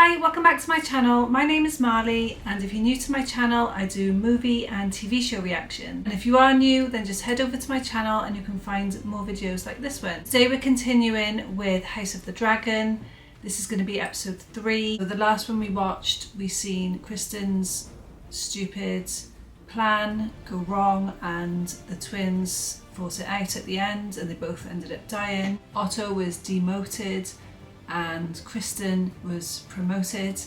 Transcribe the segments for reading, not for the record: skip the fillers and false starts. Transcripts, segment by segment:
Hi, welcome back to my channel. My name is Marley, and if you're new to my channel, I do movie and TV show reaction. And if you are new, then just head over to my channel and you can find more videos like this one. Today we're continuing with House of the Dragon. This is going to be episode 3. So the last one we watched, we seen Kristen's stupid plan go wrong and the twins fought it out at the end and they both ended up dying. Otto was demoted and Kristen was promoted,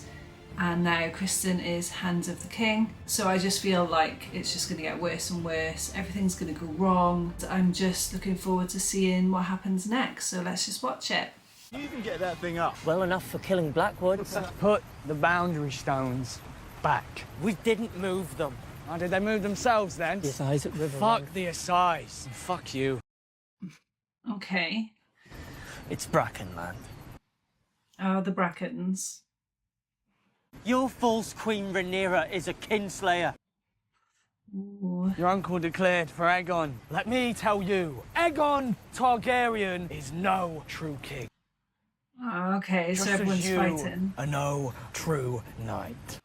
and now Kristen is Hand of the King. So I just feel like it's just going to get worse and worse. Everything's going to go wrong. I'm just looking forward to seeing what happens next. So let's just watch it. You can get that thing up. Well enough for killing Blackwood. Put the boundary stones back. We didn't move them. Oh, did they move themselves then? The Assize at River. Fuck the Assize. Fuck you. Okay. It's Brackenland. Oh, the Brackens. Your false Queen Rhaenyra is a kinslayer. Ooh. Your uncle declared for Aegon. Let me tell you, Aegon Targaryen is no true king. Oh, okay, Just so as everyone's you fighting. are no true knight.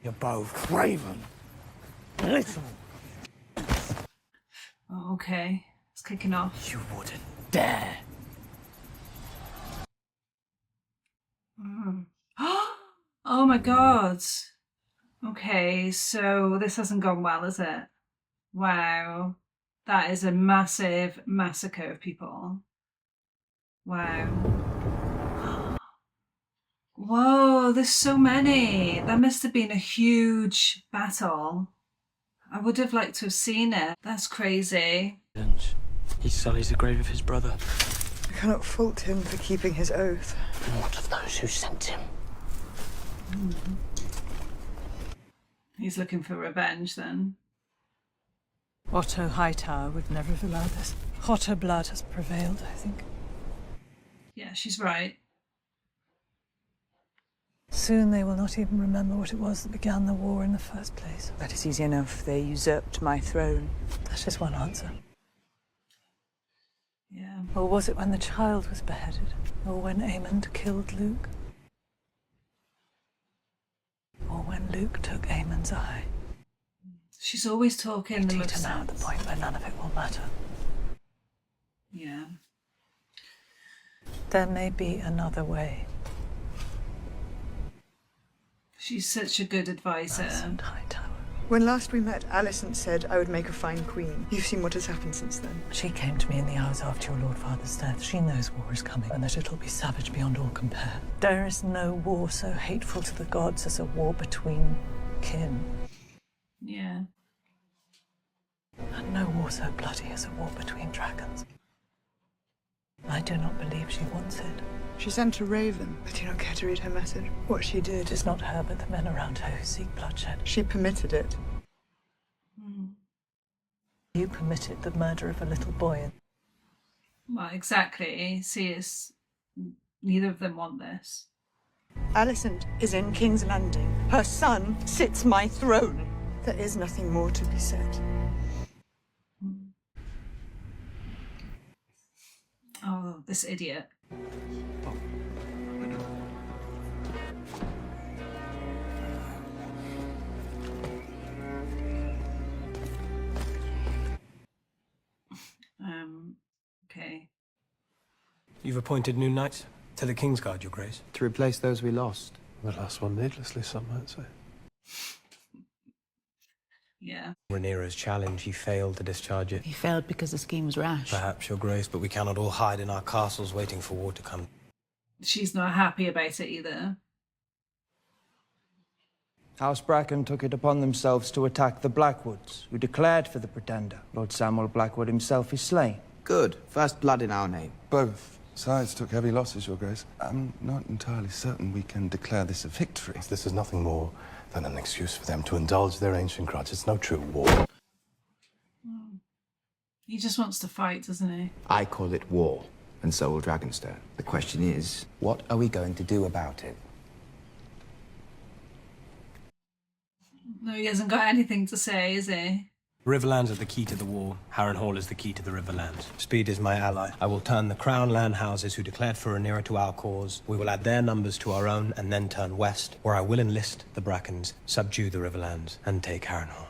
You're both craven. Little. Oh, okay, it's kicking off. You wouldn't dare. Oh my god. Okay, so this hasn't gone well, is it? Wow. That is a massive massacre of people. Wow. Whoa, there's so many. That must have been a huge battle. I would have liked to have seen it. That's crazy. He sullies the grave of his brother. I cannot fault him for keeping his oath. And what of those who sent him? He's looking for revenge then. Otto Hightower would never have allowed this. Hotter blood has prevailed, I think. Yeah, she's right. Soon they will not even remember what it was that began the war in the first place. That is easy enough. They usurped my throne. That is one answer. Yeah. Or was it when the child was beheaded? Or when Aemond killed Luke? Or when Luke took Aemond's eye? She's always talking the To most now at the sense. point where none of it will matter. Yeah. There may be another way. She's such a good advisor. And Hightower. When last we met, Alicent said I would make a fine queen. You've seen what has happened since then. She came to me in the hours after your Lord Father's death. She knows war is coming and that it'll be savage beyond all compare. There is no war so hateful to the gods as a war between kin. Yeah. And no war so bloody as a war between dragons. I do not believe she wants it. She sent a raven. I do not care to read her message. What she did It is not her but the men around her who seek bloodshed. She permitted it. You permitted the murder of a little boy. Well, exactly. See, it's neither of them want this. Alicent is in King's Landing. Her son sits my throne. There is nothing more to be said. Oh, this idiot. Okay. You've appointed new knights to the Kingsguard, Your Grace. To replace those we lost. The last one needlessly, some might say. Yeah. Rhaenyra's challenge, he failed to discharge it. He failed because the scheme was rash. Perhaps, Your Grace, but we cannot all hide in our castles waiting for war to come. She's not happy about it either. House Bracken took it upon themselves to attack the Blackwoods, who declared for the Pretender. Lord Samuel Blackwood himself is slain. Good. First blood in our name. Both sides took heavy losses, Your Grace. I'm not entirely certain we can declare this a victory. This is nothing more than an excuse for them to indulge their ancient grudge. It's no true war. He just wants to fight, doesn't he? I call it war, and so will Dragonstone. The question is, what are we going to do about it? No, he hasn't got anything to say, is he? Riverlands are the key to the war. Harrenhal is the key to the Riverlands. Speed is my ally. I will turn the Crown land houses who declared for Rhaenyra to our cause. We will add their numbers to our own and then turn west, where I will enlist the Brackens, subdue the Riverlands, and take Harrenhal.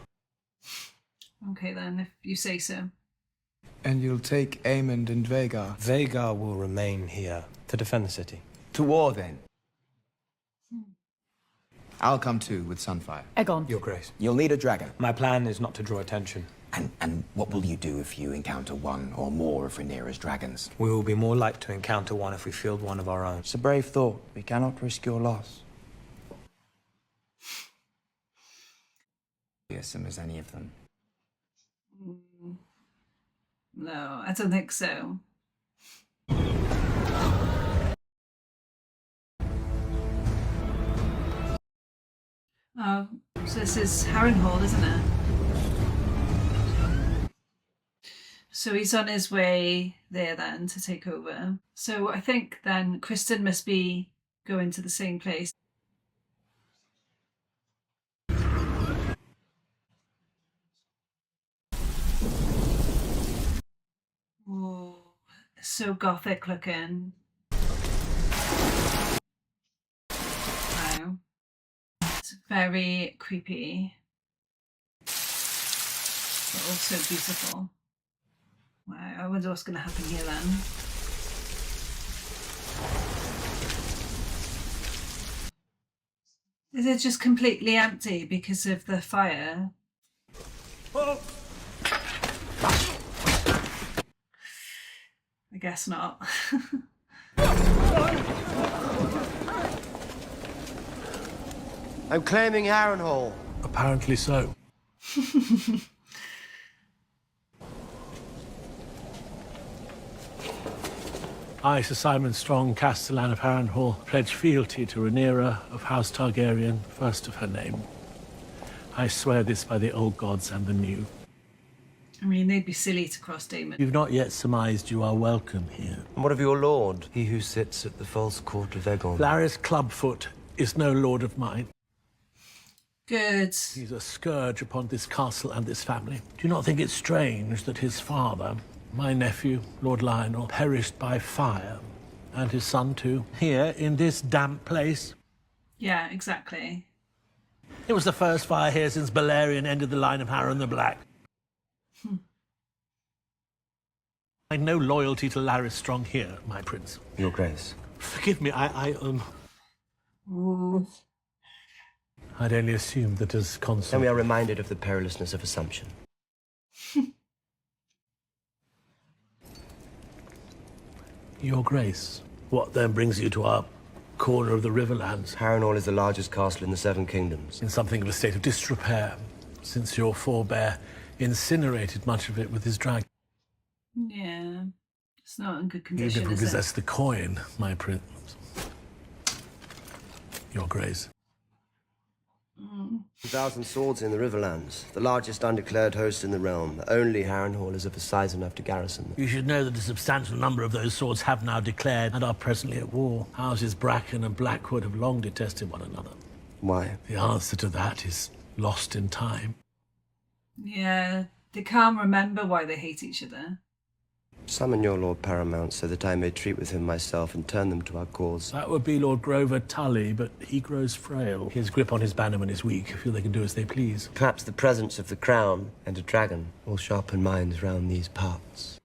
Okay then, if you say so. And you'll take Aemond and Vhagar? Vhagar will remain here to defend the city. To war, then. I'll come too, with Sunfire. Aegon. Your Grace. You'll need a dragon. My plan is not to draw attention. And what will you do if you encounter one or more of Rhaenyra's dragons? We will be more like to encounter one if we field one of our own. It's a brave thought. We cannot risk your loss. Fearsome as any of them. No, I don't think so. Oh, so this is Harrenhal, isn't it? So he's on his way there then to take over. So I think then Kristen must be going to the same place. Oh, so gothic looking. Wow. It's very creepy, but also beautiful. Wow, I wonder what's going to happen here then. Is it just completely empty because of the fire? Oh. I guess not. I'm claiming Harrenhal. Apparently so. I, Sir Simon Strong, Castellan of Harrenhal, pledge fealty to Rhaenyra of House Targaryen, first of her name. I swear this by the old gods and the new. I mean, they'd be silly to cross Daemon. You've not yet surmised you are welcome here. And what of your lord, he who sits at the false court of Aegon? Larys Clubfoot is no lord of mine. Good. He's a scourge upon this castle and this family. Do you not think it strange that his father, my nephew, Lord Lionel, perished by fire, and his son too, here in this damp place? Yeah, exactly. It was the first fire here since Balerion ended the line of Harren the Black. I had no loyalty to Larys Strong here, my prince. Your Grace. Forgive me, Ooh. I'd only assumed that as consort... And we are reminded of the perilousness of assumption. Your Grace, what then brings you to our corner of the Riverlands? Harrenhal is the largest castle in the Seven Kingdoms. In something of a state of disrepair, since your forebear incinerated much of it with his dragon. Yeah, it's not in good condition, Even if we is possess it? the coin, my prince. Your Grace. 1,000 swords in the Riverlands, the largest undeclared host in the realm. Only Harrenhal is of a size enough to garrison them. You should know that a substantial number of those swords have now declared and are presently at war. Houses Bracken and Blackwood have long detested one another. Why? The answer to that is lost in time. Yeah, they can't remember why they hate each other. Summon your Lord Paramount so that I may treat with him myself and turn them to our cause. That would be Lord Grover Tully, but he grows frail. His grip on his bannerman is weak. I feel they can do as they please. Perhaps the presence of the crown and a dragon will sharpen minds round these parts.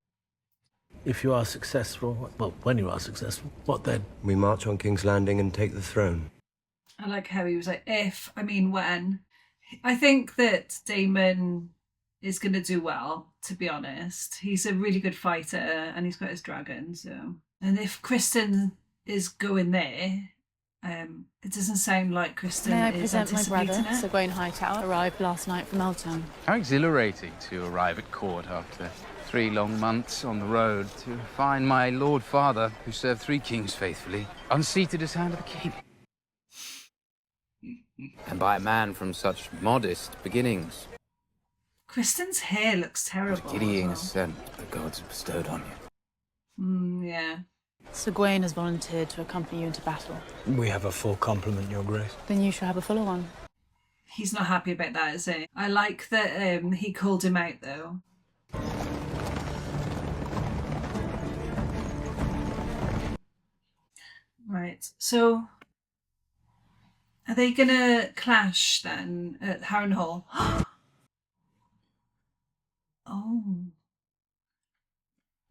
If you are successful, well, when you are successful, what then? We march on King's Landing and take the throne. I like how he was like, if, I mean when. I think that Daemon is going to do well, to be honest. He's a really good fighter and he's got his dragon, so... And if Kristen is going there, it doesn't sound like Kristen May I is present my anticipating brother, it. Sir Gawain Hightower, arrived last night from Eltham. How exhilarating to arrive at court after 3 long months on the road, to find my Lord Father, who served 3 kings faithfully, unseated as Hand of the King. And by a man from such modest beginnings. Kristen's hair looks terrible. What a giddying ascent the gods have bestowed on you. Yeah. Sir Gawain has volunteered to accompany you into battle. We have a full complement, Your Grace. Then you shall have a fuller one. He's not happy about that, is he? I like that he called him out, though. Right, so are they gonna clash then at Harrenhal? Oh,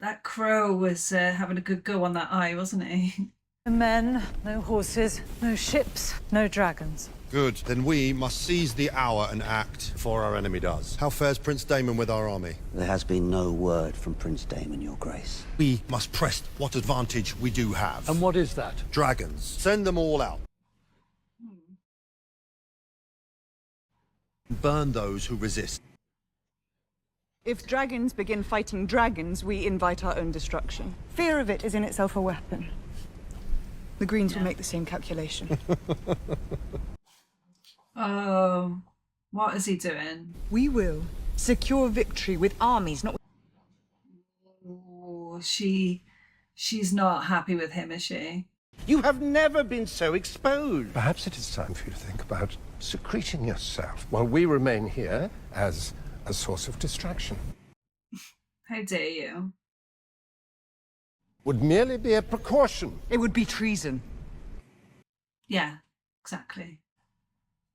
that crow was having a good go on that eye, wasn't he? No men, no horses, no ships, no dragons. Good. Then we must seize the hour and act before our enemy does. How fares Prince Daemon with our army? There has been no word from Prince Daemon, Your Grace. We must press what advantage we do have. And what is that? Dragons. Send them all out. Burn those who resist. If dragons begin fighting dragons, we invite our own destruction. Fear of it is in itself a weapon. The Greens will make the same calculation. Oh, what is he doing? We will secure victory with armies, not with... Oh, she's not happy with him, is she? You have never been so exposed. Perhaps it is time for you to think about secreting yourself while we remain here as a source of distraction. How dare you? Would merely be a precaution. It would be treason. Yeah, exactly.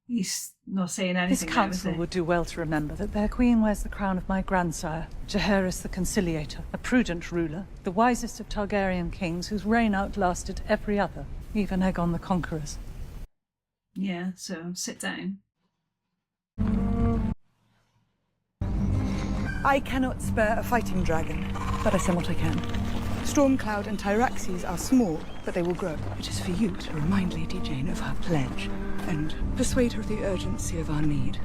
He's not saying anything. This council would do well to remember that their queen wears the crown of my grandsire, Jaehaerys the Conciliator, a prudent ruler, the wisest of Targaryen kings whose reign outlasted every other, even Aegon the Conqueror's. Yeah, so sit down. I cannot spare a fighting dragon, but I send what I can. Stormcloud and Tyraxes are small, but they will grow. It is for you to remind Lady Jane of her pledge and persuade her of the urgency of our need.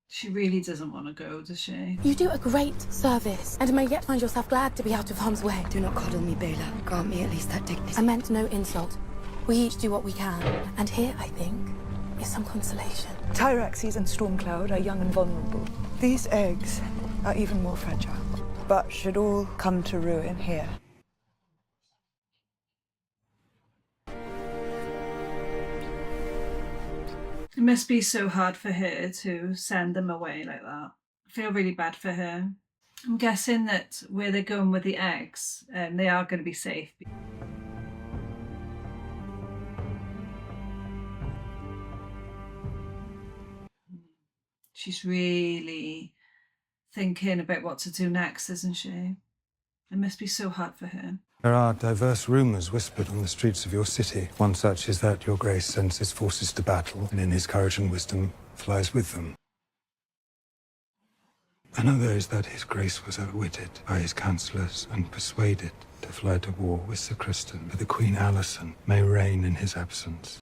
She really doesn't want to go, does she? You do a great service, and may yet find yourself glad to be out of harm's way. Do not coddle me, Baela. Grant me at least that dignity. I meant no insult. We each do what we can, and here, I think, is some consolation. Tyraxes and Stormcloud are young and vulnerable. These eggs are even more fragile, but should all come to ruin here. It must be so hard for her to send them away like that. I feel really bad for her. I'm guessing that where they're going with the eggs, they are going to be safe. She's really thinking about what to do next, isn't she? It must be so hard for her. There are diverse rumours whispered on the streets of your city. One such is that your grace sends his forces to battle, and in his courage and wisdom flies with them. Another is that his grace was outwitted by his councillors and persuaded to fly to war with Sir Criston, that the Queen Alyson may reign in his absence,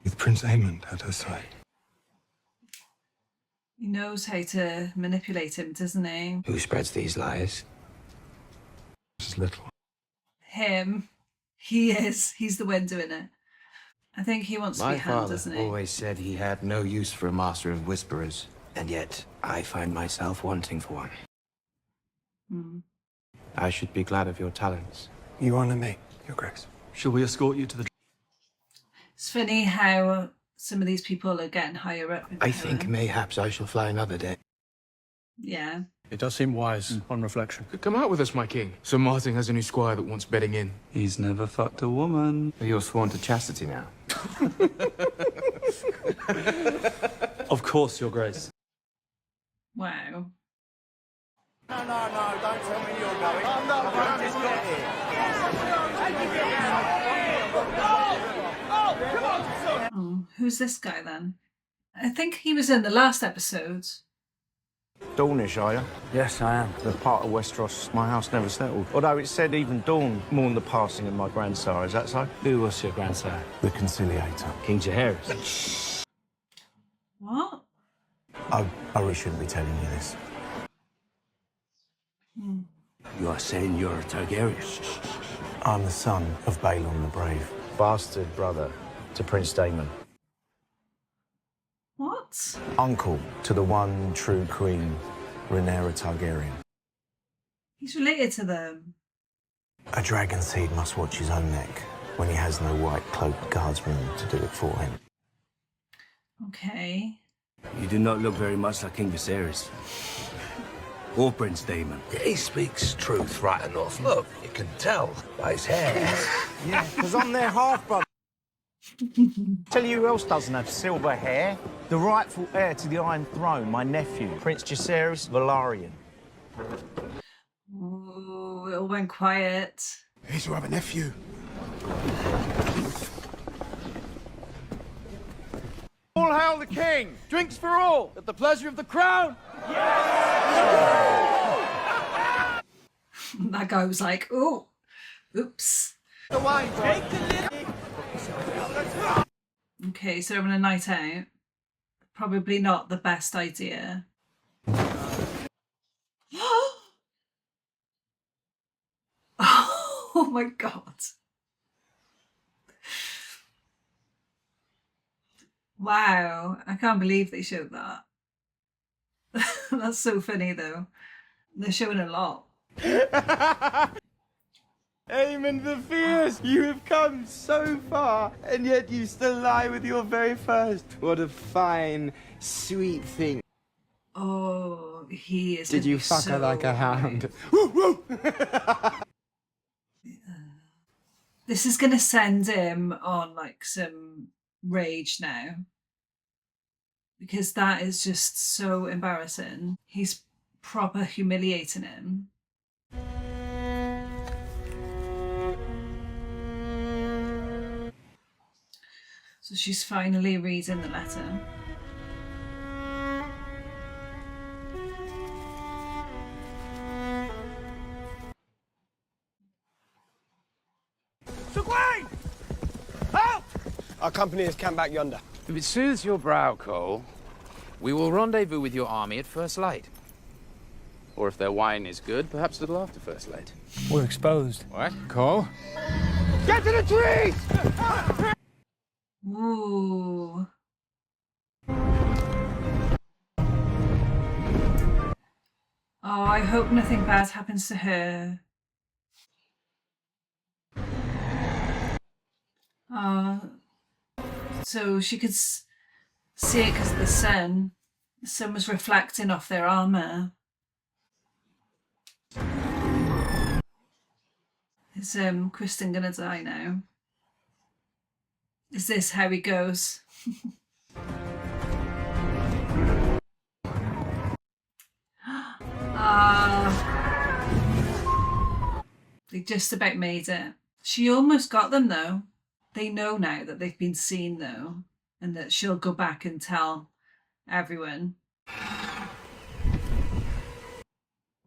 with Prince Aemond at her side. He knows how to manipulate him, doesn't he? Who spreads these lies? As little. Him. He is. He's the one doing it. I think he wants to be hand, doesn't he? My father always said he had no use for a master of whisperers, and yet I find myself wanting for one. Hmm. I should be glad of your talents. You honour me, your grace. Shall we escort you to the... It's funny how some of these people are getting higher up. I think mayhaps I shall fly another day. Yeah. It does seem wise, on reflection. Come out with us, my king. Sir Martin has a new squire that wants bedding in. He's never fucked a woman. You're sworn to chastity now. Of course, your grace. Wow. No, don't tell me you're going. I'm just got here. Oh, who's this guy then? I think he was in the last episode. Dornish, are you? Yes, I am. The part of Westeros my house never settled. Although it said even Dawn mourned the passing of my grandsire. Is that so? Who was your grandsire? The Conciliator. King Jaehaerys. What? I really shouldn't be telling you this. Hmm. You are saying you're a Targaryen? I'm the son of Balon the Brave. Bastard brother to Prince Daemon. What? Uncle to the one true queen, Rhaenyra Targaryen. He's related to them. A dragon seed must watch his own neck when he has no white-cloaked guardsman to do it for him. Okay. You do not look very much like King Viserys. Or Prince Daemon. He speaks truth right enough. Look, you can tell by his hair. Yeah, because I'm their half-brother. Tell you who else doesn't have silver hair? The rightful heir to the Iron Throne, my nephew, Prince Jacaerys Velaryon. Ooh, it all went quiet. He's your other nephew. All hail the king! Drinks for all! At the pleasure of the crown! That guy was like, oh, oops. The wine, take the lid. Okay, so having a night out. Probably not the best idea. Oh my god. Wow, I can't believe they showed that. That's so funny though. They're showing a lot. Aemon the Fierce, you have come so far, and yet you still lie with your very first. What a fine, sweet thing. Oh, he is. Did you fuck her like a hound? This is gonna send him on like some rage now. Because that is just so embarrassing. He's proper humiliating him. So she's finally reading the letter. Sir Gawain! Out! Our company is camped back yonder. If it soothes your brow, Cole, we will rendezvous with your army at first light. Or if their wine is good, perhaps a little after first light. We're exposed. What? Cole? Get to the trees! Ooh. Oh, I hope nothing bad happens to her. So she could see it because of the sun. The sun was reflecting off their armour. Is Kristen gonna die now? Is this how he goes? They just about made it. She almost got them though. They know now that they've been seen though, and that she'll go back and tell everyone.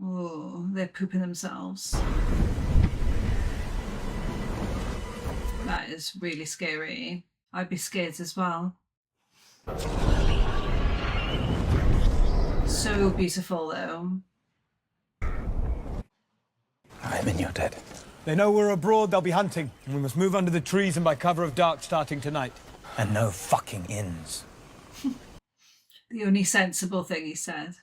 Oh, they're pooping themselves. That is really scary. I'd be scared as well. So beautiful though. Aemon, you're dead. They know we're abroad, they'll be hunting. And we must move under the trees and by cover of dark starting tonight. And no fucking inns. The only sensible thing he said.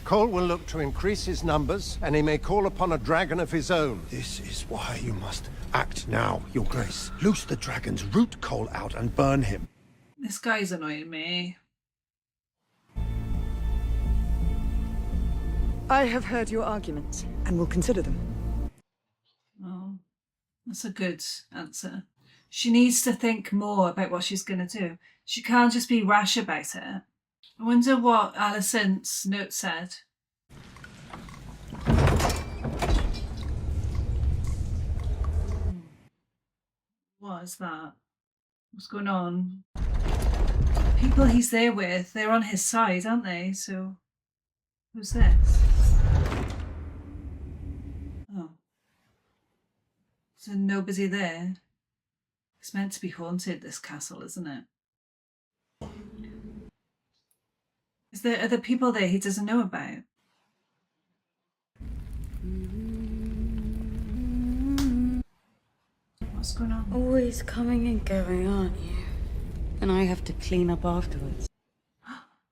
Cole will look to increase his numbers, and he may call upon a dragon of his own. This is why you must act now, Your Grace. Loose the dragons, root Cole out, and burn him. This guy's annoying me. I have heard your arguments and will consider them. Oh, that's a good answer. She needs to think more about what she's going to do. She can't just be rash about it. I wonder what Alicent's note said. What is that? What's going on? People he's there with, they're on his side, aren't they? So, who's this? Oh. So nobody there. It's meant to be haunted, this castle, isn't it? Is there other people there he doesn't know about? What's going on? Always coming and going, aren't you? And I have to clean up afterwards.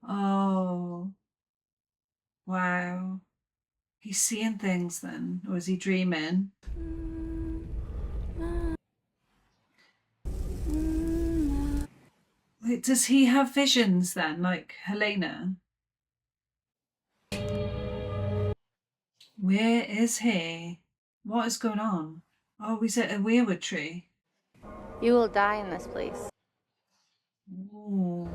Oh. Wow. He's seeing things then, or is he dreaming? Wait, does he have visions then, like Helena? Where is he? What is going on? Oh, he's at a weirwood tree. You will die in this place. Ooh.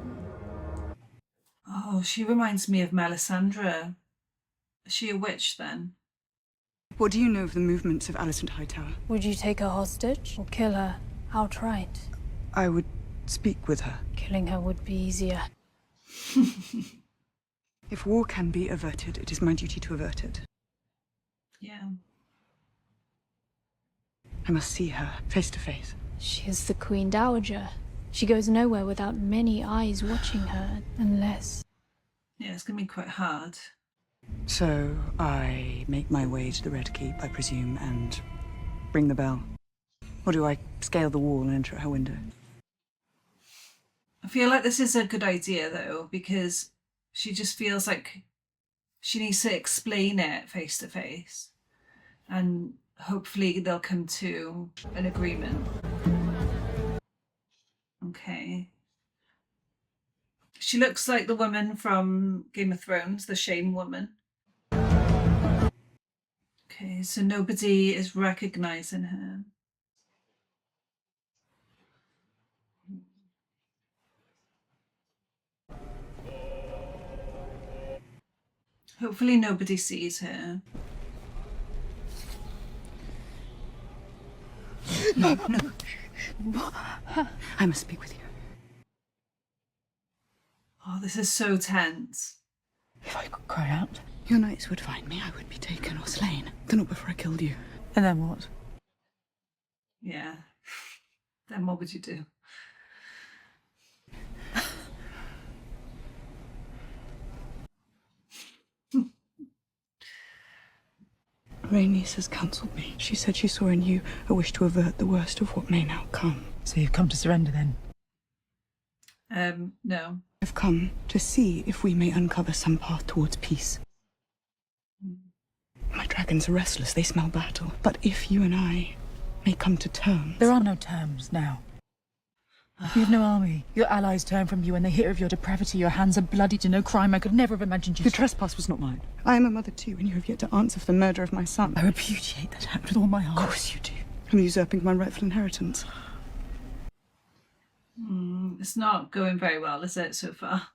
Oh, she reminds me of Melisandre. Is she a witch then? What do you know of the movements of Alicent Hightower? Would you take her hostage or kill her outright? I would speak with her. Killing her would be easier. If war can be averted, it is my duty to avert it. Yeah. I must see her face to face. She is the Queen Dowager. She goes nowhere without many eyes watching her, unless... Yeah, it's going to be quite hard. So I make my way to the Red Keep, I presume, and ring the bell. Or do I scale the wall and enter at her window? I feel like this is a good idea, though, because she just feels like she needs to explain it face to face. And hopefully they'll come to an agreement. Okay. She looks like the woman from Game of Thrones, the Shane woman. Okay, so nobody is recognizing her. Hopefully nobody sees her. No, no. I must speak with you. Oh, this is so tense. If I could cry out, your knights would find me. I would be taken or slain. Though not before I killed you. And then what? Yeah. Then what would you do? Rhaenys has counselled me. She said she saw in you a wish to avert the worst of what may now come. So you've come to surrender then? No. I've come to see if we may uncover some path towards peace. My dragons are restless, they smell battle. But if you and I may come to terms... There are no terms now. You have no army. Your allies turn from you and they hear of your depravity. Your hands are bloody to no crime I could never have imagined you. The trespass was not mine. I am a mother too, and you have yet to answer for the murder of my son. I repudiate that act with all my heart. Of course you do. I'm usurping my rightful inheritance. It's not going very well, is it, so far?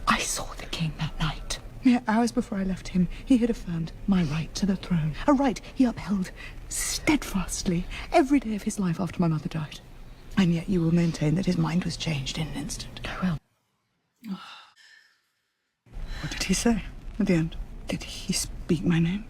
I saw the king that night. Mere hours before I left him, he had affirmed my right to the throne. A right he upheld steadfastly every day of his life after my mother died. And yet you will maintain that his mind was changed in an instant. I will. What did he say at the end? Did he speak my name?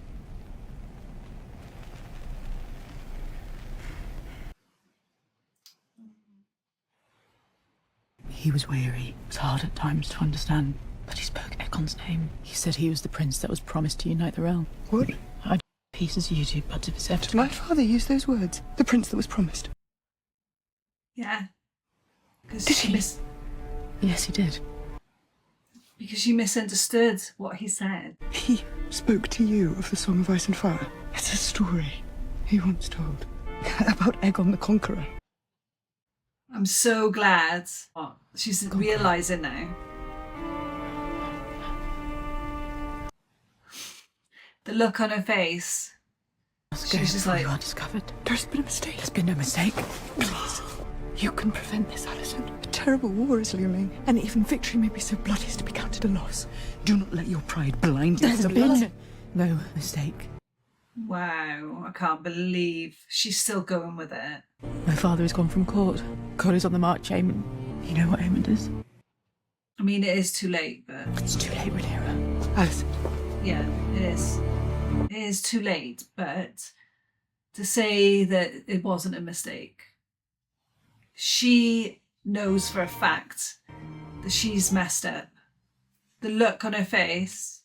He was weary. It was hard at times to understand. But he spoke Aegon's name. He said he was the prince that was promised to unite the realm. What? I'd peace as you do, but if it's ever... Did my father use those words? The prince that was promised? Yeah. Because Did he? Yes, he did. Because she misunderstood what he said. He spoke to you of the Song of Ice and Fire. It's a story he once told about Aegon the Conqueror. I'm so glad she's realising now. The look on her face. She's just like, you are discovered. There's been a mistake. There's been no mistake. Please. You can prevent this, Alicent. A terrible war is looming, and even victory may be so bloody as to be counted a loss. Do not let your pride blind you. There's been no mistake. Wow, I can't believe she's still going with it. My father has gone from court. God is on the march, Aemon. You know what Aemon is? I mean, it is too late, but... It's too late, Rhaenyra. Alicent. Yeah, it is. It is too late, but to say that it wasn't a mistake. She knows for a fact that she's messed up. The look on her face,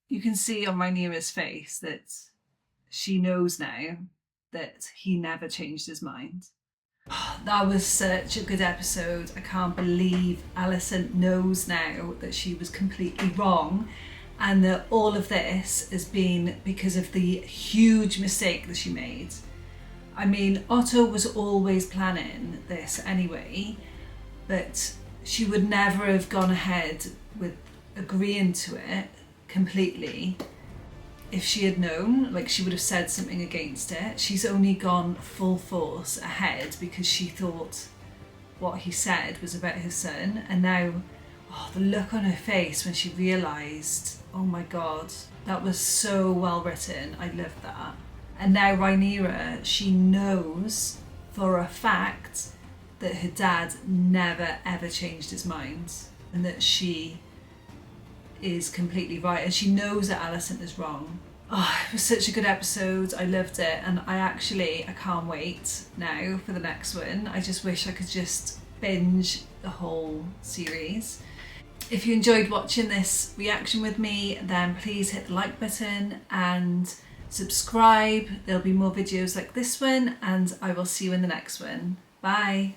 you can see on Rhaenyra's face that she knows now that he never changed his mind. That was such a good episode. I can't believe Alicent knows now that she was completely wrong and that all of this has been because of the huge mistake that she made. I mean, Otto was always planning this anyway, but she would never have gone ahead with agreeing to it completely if she had known. Like, she would have said something against it. She's only gone full force ahead because she thought what he said was about her son, and now, oh, the look on her face when she realised, oh my god, that was so well written. I loved that. And now Rhaenyra, she knows for a fact that her dad never ever changed his mind, and that she is completely right, and she knows that Alicent is wrong. Oh, it was such a good episode. I loved it, and I can't wait now for the next one. I just wish I could just binge the whole series. If you enjoyed watching this reaction with me, then please hit the like button and subscribe. There'll be more videos like this one, and I will see you in the next one. Bye.